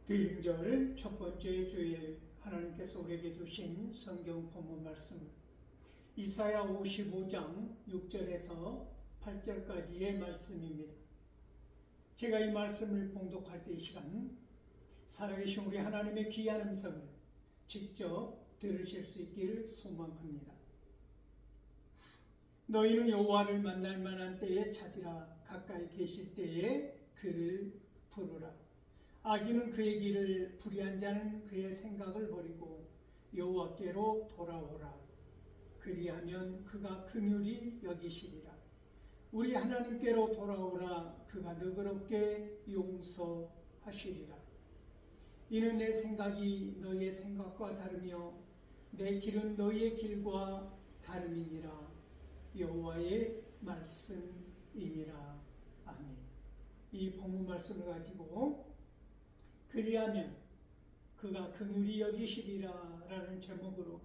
대림절 첫 번째 주일 하나님께서 우리에게 주신 성경 본문 말씀 이사야 55장 6절에서 8절까지의 말씀입니다. 제가 이 말씀을 봉독할 때 이 시간 살아계신 우리 하나님의 귀한 음성을 직접 들으실 수 있기를 소망합니다. 너희는 여호와를 만날 만한 때에 찾으라. 가까이 계실 때에 그를 부르라. 악인은 그의 길을 불의한 자는 그의 생각을 버리고 여호와께로 돌아오라. 그리하면 그가 긍휼히 여기시리라. 우리 하나님께로 돌아오라. 그가 너그럽게 용서하시리라. 이는 내 생각이 너희의 생각과 다르며 내 길은 너희의 길과 다름이니라. 여호와의 말씀이니라. 아멘. 이 본문 말씀을 가지고 그리하면 그가 긍휼히 여기시리라 라는 제목으로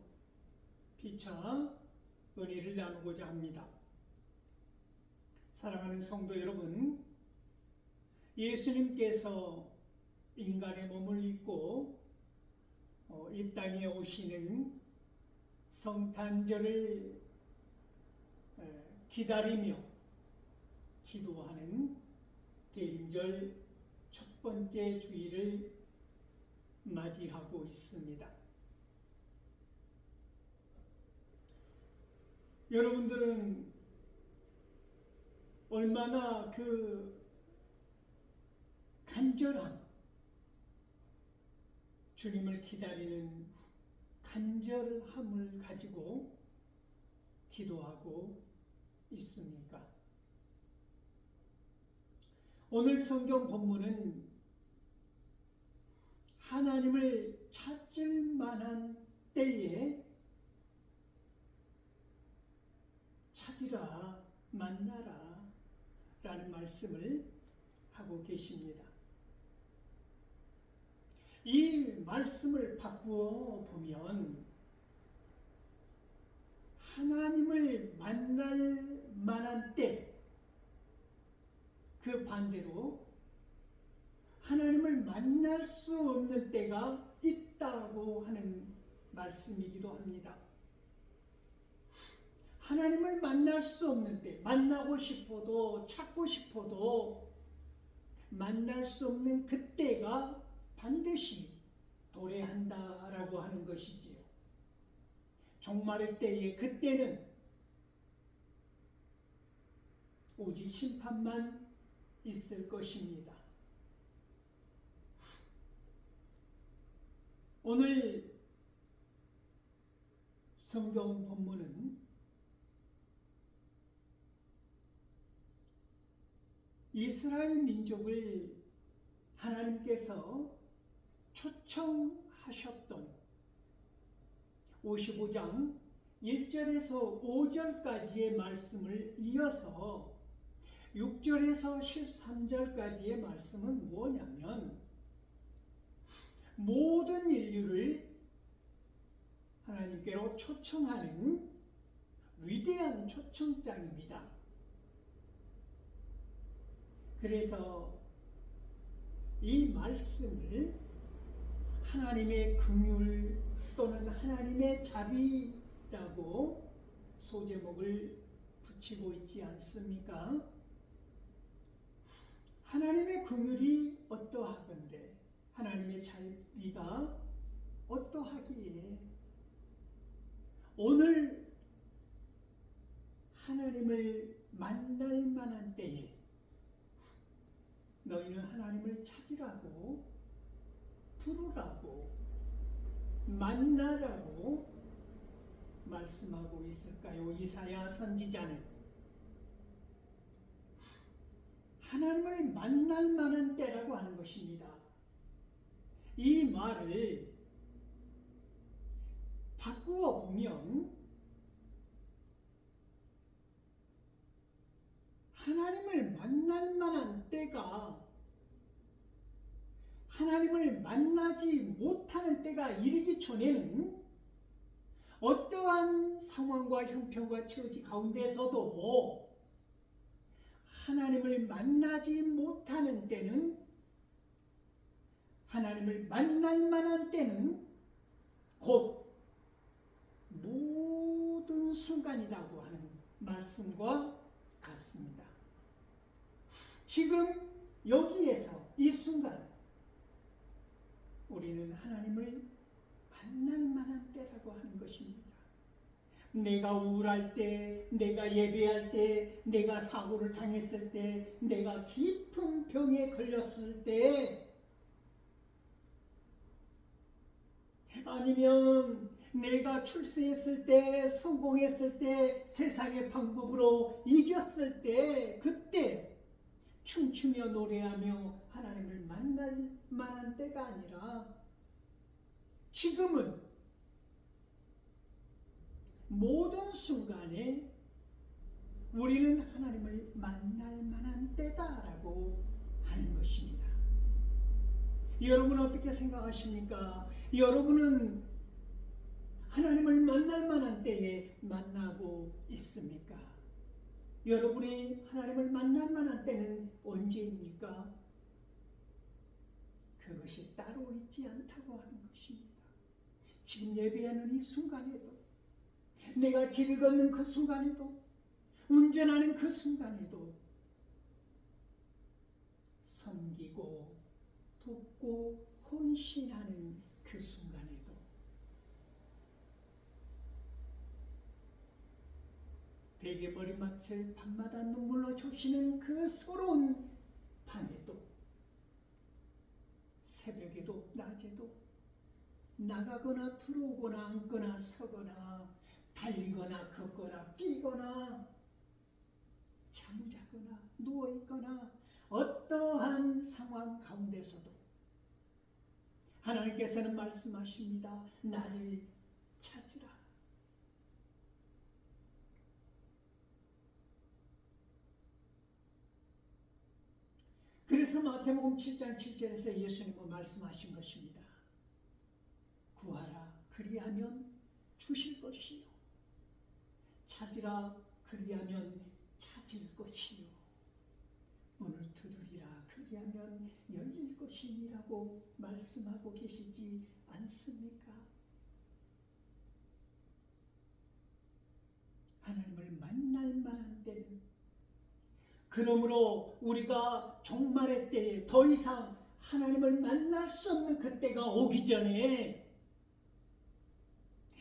피차 은혜를 나누고자 합니다. 사랑하는 성도 여러분, 예수님께서 인간의 몸을 입고 이 땅에 오시는 성탄절을 기다리며 기도하는 대림절 첫 번째 주일을 맞이하고 있습니다. 여러분들은 얼마나 그 간절함, 주님을 기다리는 간절함을 가지고 기도하고 있습니까? 오늘 성경 본문은 하나님을 찾을 만한 때에 찾으라, 만나라 라는 말씀을 하고 계십니다. 이 말씀을 바꾸어 보면 하나님을 만날 만한 때, 그 반대로 하나님을 만날 수 없는 때가 있다고 하는 말씀이기도 합니다. 하나님을 만날 수 없는 때, 만나고 싶어도 찾고 싶어도 만날 수 없는 그때가 반드시 도래한다라고 하는 것이지요. 종말의 때에 그때는 오직 심판만 있을 것입니다. 오늘 성경 본문은 이스라엘 민족을 하나님께서 초청하셨던 55장 1절에서 5절까지의 말씀을 이어서 6절에서 13절까지의 말씀은 뭐냐면 모든 인류를 하나님께로 초청하는 위대한 초청장입니다. 그래서 이 말씀을 하나님의 긍휼 또는 하나님의 자비라고 소제목을 붙이고 있지 않습니까? 하나님의 긍휼이 어떠하건대 하나님의 자비가 어떠하기에 오늘 하나님을 만날 만한 때에 너희는 하나님을 찾으라고, 부르라고, 만나라고 말씀하고 있을까요? 이사야 선지자는 하나님을 만날 만한 때라고 하는 것입니다. 이 말을 바꾸어 보면 하나님을 만날 만한 때가 하나님을 만나지 못하는 때가 이르기 전에는 어떠한 상황과 형편과 처지 가운데서도 하나님을 만나지 못하는 때는 하나님을 만날 만한 때는 곧 모든 순간이라고 하는 말씀과 같습니다. 지금 여기에서 이 순간 우리는 하나님을 만날 만한 때라고 하는 것입니다. 내가 우울할 때, 내가 예배할 때, 내가 사고를 당했을 때, 내가 깊은 병에 걸렸을 때, 아니면 내가 출세했을 때, 성공했을 때, 세상의 방법으로 이겼을 때, 그때 춤추며 노래하며 하나님을 만날 만한 때가 아니라 지금은 모든 순간에 우리는 하나님을 만날 만한 때다라고 하는 것입니다. 여러분은 어떻게 생각하십니까? 여러분은 하나님을 만날 만한 때에 만나고 있습니까? 여러분이 하나님을 만날 만한 때는 언제입니까? 그것이 따로 있지 않다고 하는 것입니다. 지금 예배하는 이 순간에도, 내가 길을 걷는 그 순간에도, 운전하는 그 순간에도, 섬기고 돕고 헌신하는 그 순간에도, 베개 머리맡을 밤마다 눈물로 적시는 그 서러운 밤에도, 새벽에도 낮에도, 나가거나 들어오거나 앉거나 서거나 달리거나 걷거나 뛰거나 잠을 자거나 누워있거나 어떠한 상황 가운데서도 하나님께서는 말씀하십니다. 나를 찾으라. 그래서 마태복음 7장 7절에서 예수님은 말씀하신 것입니다. 구하라 그리하면 주실 것이요, 찾으라 그리하면 찾을 것이요, 문을 두드리라 그리하면 열릴 것이니라고 말씀하고 계시지 않습니까? 하나님을 만날 만한 때는, 그러므로 우리가 종말의 때에 더 이상 하나님을 만날 수 없는 그때가 오기 전에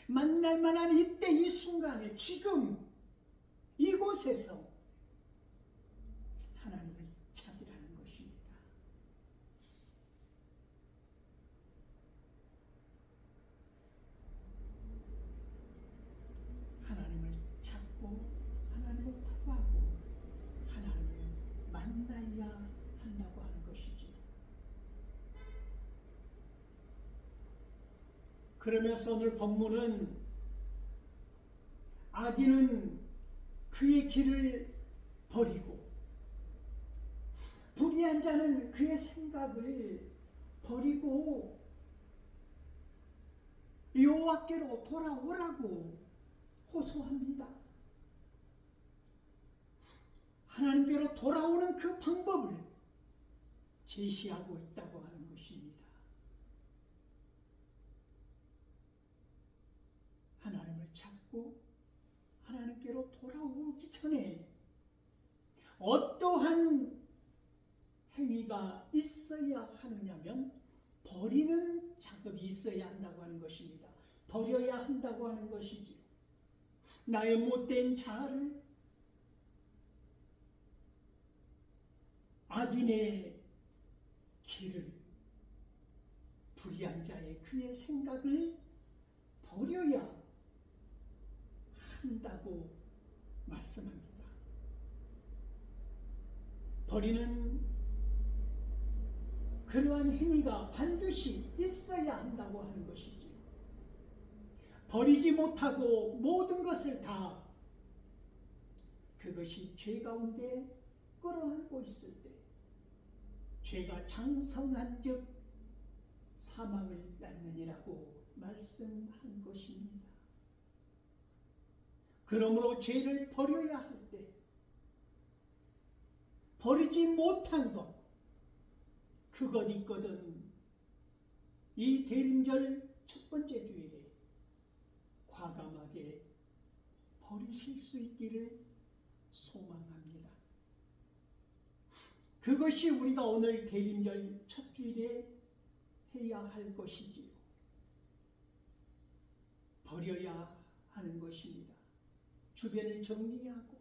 만날 만한 이때 이 순간에 지금 이곳에서 하나님을 찾으라는 것입니다. 하나님을 찾고 하나님을 구하고 하나님을 만나야 한다고 하는 것이죠. 그러면서 오늘 본문은 악인은 그의 길을 버리고 불의한 자는 그의 생각을 버리고 여호와께로 돌아오라고 호소합니다. 하나님께로 돌아오는 그 방법을 제시하고 있다고 하는 것입니다. 하나님을 찾고 하나님께로 돌아오기 전에 어떠한 행위가 있어야 하느냐면 버리는 작업이 있어야 한다고 하는 것입니다. 버려야 한다고 하는 것이지요. 나의 못된 자아를, 악인의 길을, 불의한 자의 그의 생각을 버려야 한다고 말씀합니다. 버리는 그러한 행위가 반드시 있어야 한다고 하는 것이지요. 버리지 못하고 모든 것을 다 그것이 죄 가운데 끌어안고 있을 때 죄가 장성한 즉 사망을 낳느니라고 말씀한 것입니다. 그러므로 죄를 버려야 할 때 버리지 못한 것, 그것 있거든 이 대림절 첫 번째 주일에 과감하게 버리실 수 있기를 소망합니다. 그것이 우리가 오늘 대림절 첫 주일에 해야 할 것이지요. 버려야 하는 것입니다. 주변을 정리하고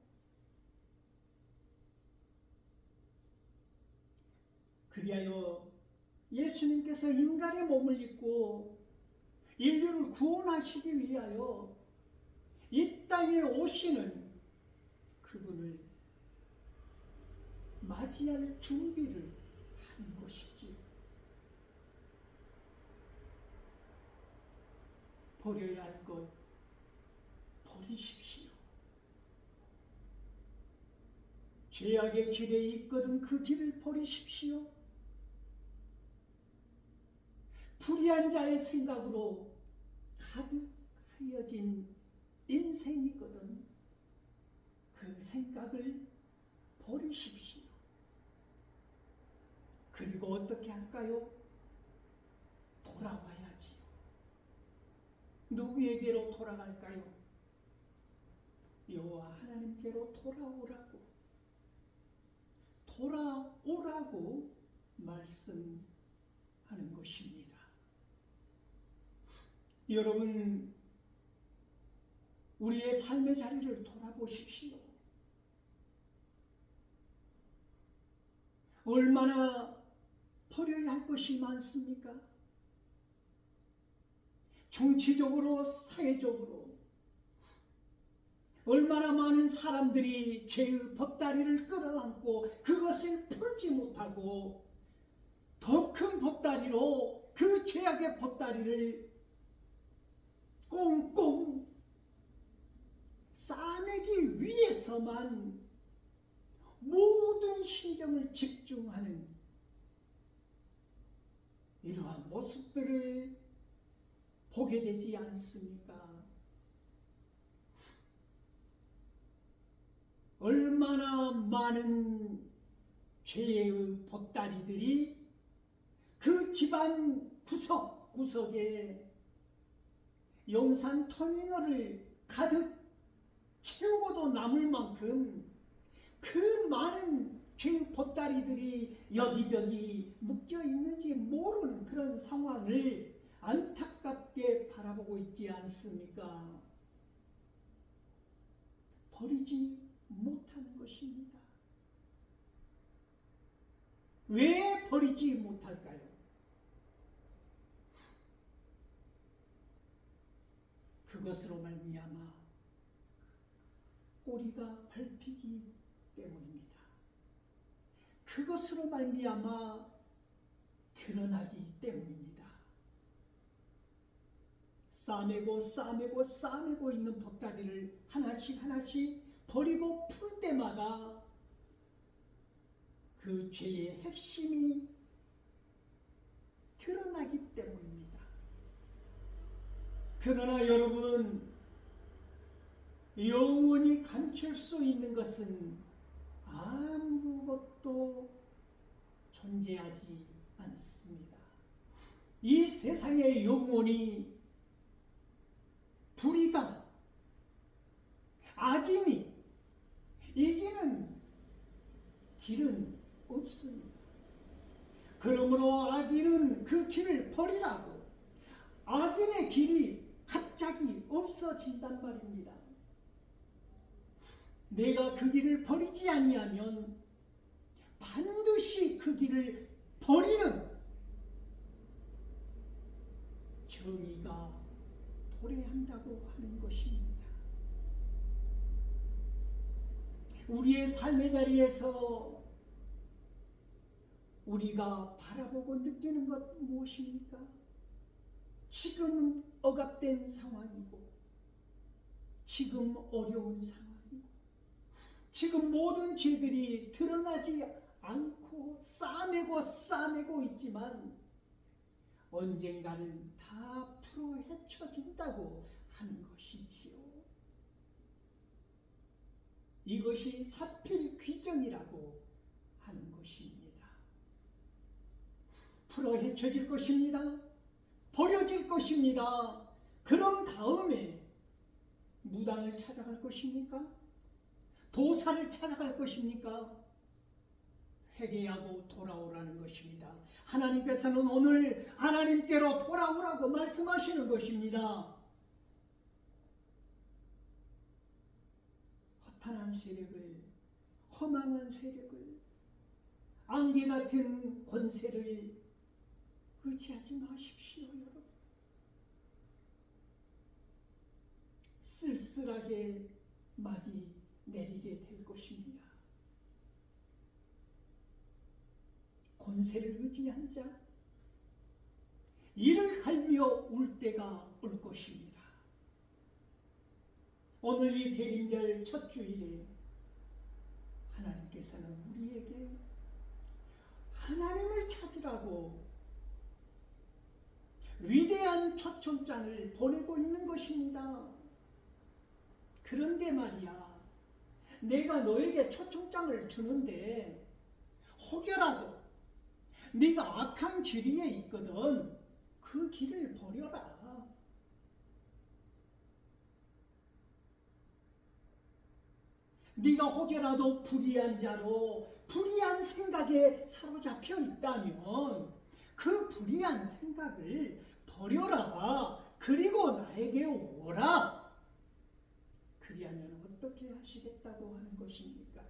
그리하여 예수님께서 인간의 몸을 입고 인류를 구원하시기 위하여 이 땅에 오시는 그분을 맞이할 준비를 하는 것이지요. 버려야 할 것 버리십시오. 죄악의 길에 있거든 그 길을 버리십시오. 불의한 자의 생각으로 가득하여진 인생이거든 그 생각을 버리십시오. 그리고 어떻게 할까요? 돌아와야지요. 누구에게로 돌아갈까요? 여호와 하나님께로 돌아오라고 말씀하는 것입니다. 여러분, 우리의 삶의 자리를 돌아보십시오. 얼마나 버려야 할 것이 많습니까? 정치적으로, 사회적으로 얼마나 많은 사람들이 죄의 법다리를 끌어안고 그것을 풀지 못하고 더 큰 법다리로 그 죄악의 법다리를 꽁꽁 싸매기 위해서만 모든 신경을 집중하는 이러한 모습들을 보게 되지 않습니까? 얼마나 많은 죄의 보따리들이 그 집안 구석구석에 용산 터미널을 가득 채우고도 남을 만큼 그 많은 죄의 보따리들이 여기저기 묶여 있는지 모르는 그런 상황을 안타깝게 바라보고 있지 않습니까? 버리지 못하는 것입니다. 왜 버리지 못할까요? 그것으로 말미암아 꼬리가 밟히기 때문입니다. 그것으로 말미암아 드러나기 때문입니다. 싸매고 있는 보따리를 하나씩 버리고 풀 때마다 그 죄의 핵심이 드러나기 때문입니다. 그러나 여러분, 영원히 감출 수 있는 것은 아무것도 존재하지 않습니다. 이 세상의 영혼이 불의가 악인이 이기는 길은 없습니다. 그러므로 악인은 그 길을 버리라고 악인의 길이 갑자기 없어진단 말입니다. 내가 그 길을 버리지 아니하면 반드시 그 길을 버리는 정의가 도래한다고 하는 것입니다. 우리의 삶의 자리에서 우리가 바라보고 느끼는 것 무엇입니까? 지금은 억압된 상황이고, 지금 어려운 상황이고, 지금 모든 죄들이 드러나지 않고 싸매고 있지만 언젠가는 다 풀어 헤쳐진다고 하는 것이지요. 이것이 사필 귀정이라고 하는 것입니다. 풀어 헤쳐질 것입니다. 버려질 것입니다. 그런 다음에 무당을 찾아갈 것입니까? 도사를 찾아갈 것입니까? 회개하고 돌아오라는 것입니다. 하나님께서는 오늘 하나님께로 돌아오라고 말씀하시는 것입니다. 허탄한 세력을, 허망한 세력을, 안개 같은 권세를 의지하지 마십시오, 여러분. 쓸쓸하게 막이 내리게 될 것입니다. 권세를 의지한 자, 이를 갈며 울 때가 올 것입니다. 오늘 이 대림절 첫 주일에 하나님께서는 우리에게 하나님을 찾으라고 위대한 초청장을 보내고 있는 것입니다. 그런데 말이야, 내가 너에게 초청장을 주는데 혹여라도 네가 악한 길 위에 있거든, 그 길을 버려라. 네가 혹여라도 불의한 자로 불의한 생각에 사로잡혀 있다면 그 불의한 생각을 버려라. 그리고 나에게 오라. 그리하면 어떻게 하시겠다고 하는 것입니까?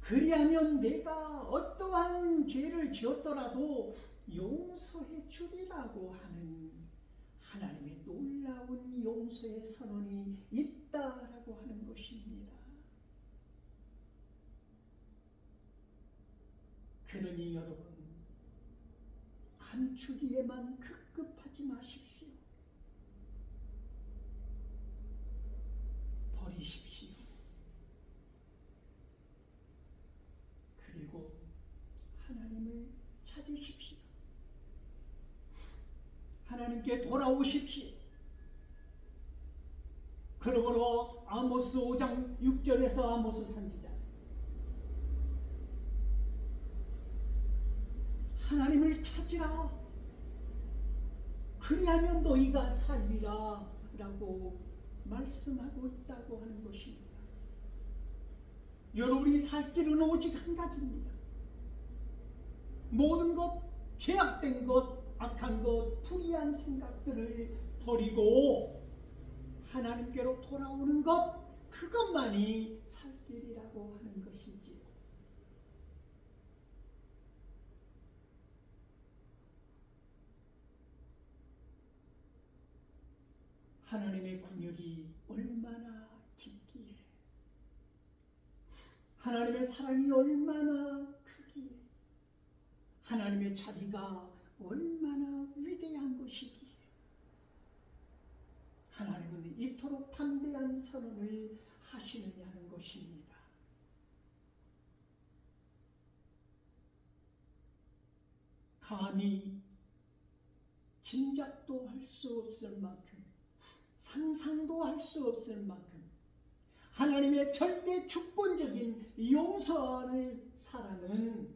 그리하면 내가 어떠한 죄를 지었더라도 용서해 주리라고 하는 하나님의 놀라운 용서의 선언이 있다라고 하는 것입니다. 그러니 여러분, 감추기에만 급급하지 마십시오. 버리십시오. 그리고 하나님을 찾으십시오. 하나님께 돌아오십시오. 그러므로 아모스 5장 6절에서 아모스 선지자, 하나님을 찾으라. 그리하면 너희가 살리라 라고 말씀하고 있다고 하는 것입니다. 여러분이 살 길은 오직 한 가지입니다. 모든 것, 죄악된 것, 악한 것, 불의한 생각들을 버리고 하나님께로 돌아오는 것, 그것만이 살 길이라고 하는 것이지요. 하나님의 긍휼이 얼마나 깊기에, 하나님의 사랑이 얼마나 크기에, 하나님의 자비가 얼마나 위대한 것이기에 하나님은 이토록 담대한 선언을 하시느냐는 것입니다. 감히 짐작도 할 수 없을 만큼, 상상도 할 수 없을 만큼 하나님의 절대 주권적인 용서하는 사랑은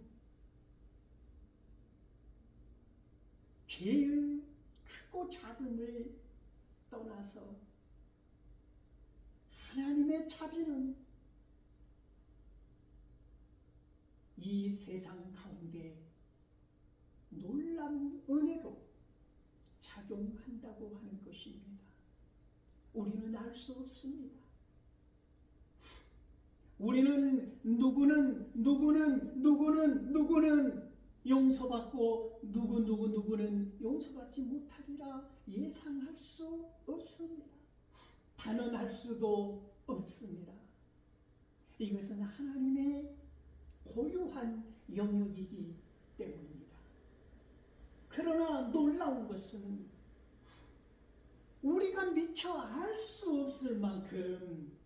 죄의 크고 작음을 떠나서 하나님의 자비는 이 세상 가운데 놀라운 은혜로 작용한다고 하는 것입니다. 우리는 알 수 없습니다. 우리는 누구는 용서받고 누구는 용서받지 못하리라 예상할 수 없습니다. 단언할 수도 없습니다. 이것은 하나님의 고유한 영역이기 때문입니다. 그러나 놀라운 것은 우리가 미처 알 수 없을 만큼,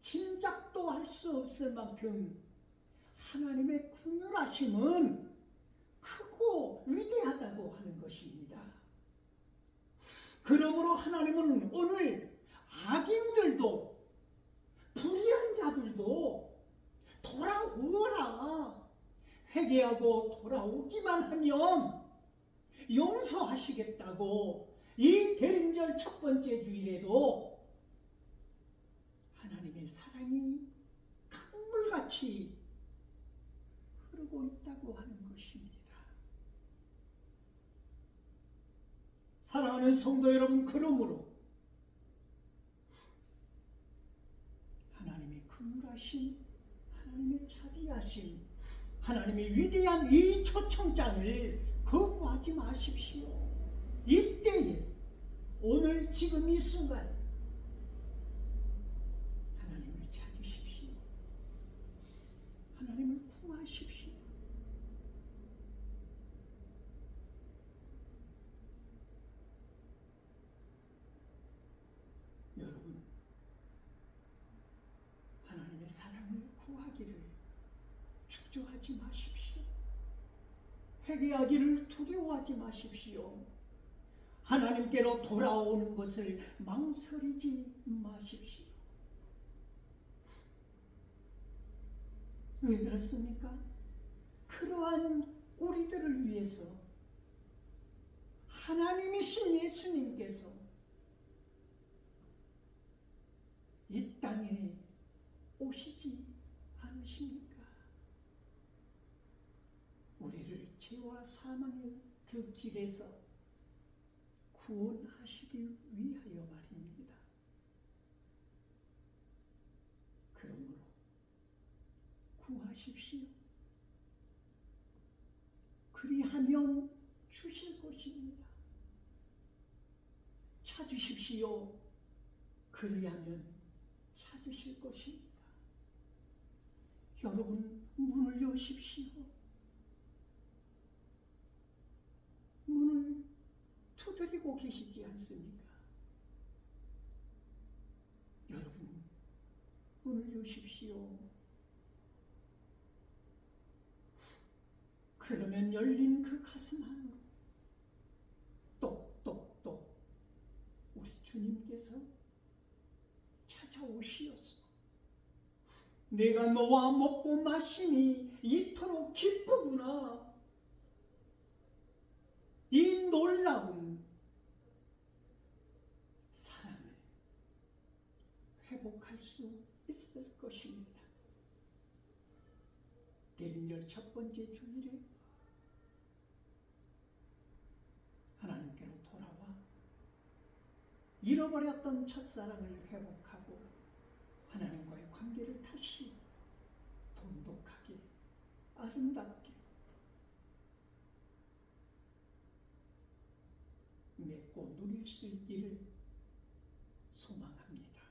짐작도 할 수 없을 만큼 하나님의 긍휼하심은 크고 위대하다고 하는 것입니다. 그러므로 하나님은 오늘 악인들도, 불의한 자들도 돌아오라, 회개하고 돌아오기만 하면 용서하시겠다고 이 대림절 첫 번째 주일에도 하나님의 사랑이 강물같이 흐르고 있다고 하는 것입니다. 사랑하는 성도 여러분, 그러므로 하나님의 긍휼하심, 하나님의 자비하심, 하나님의 위대한 이 초청장을 거부하지 마십시오. 이때에, 오늘 지금 이 순간 하나님을 찾으십시오. 하나님을 구하십시오. 여러분, 하나님의 사랑을 구하기를 주저하지 마십시오. 회개하기를 두려워하지 마십시오. 하나님께로 돌아오는 것을 망설이지 마십시오. 왜 그렇습니까? 그러한 우리들을 위해서 하나님이신 예수님께서 이 땅에 오시지 않으십니까? 우리를 죄와 사망의 그 길에서 구원하시기 위하여 말입니다. 그러므로 구하십시오. 그리하면 주실 것입니다. 찾으십시오. 그리하면 찾으실 것입니다. 여러분, 문을 여십시오. 문을 두드리고 계시지 않습니까? 여러분, 문을 여십시오. 그러면 열린 그 가슴 안으로 똑똑똑 우리 주님께서 찾아오시어서 내가 너와 먹고 마심이 이토록 기쁘구나. 이 놀라운 사랑을 회복할 수 있을 것입니다. 대림절 첫 번째 주일에 하나님께로 돌아와 잃어버렸던 첫사랑을 회복하고 하나님과의 관계를 다시 돈독하게, 아름답게 맺고 누릴 수 있기를 소망합니다.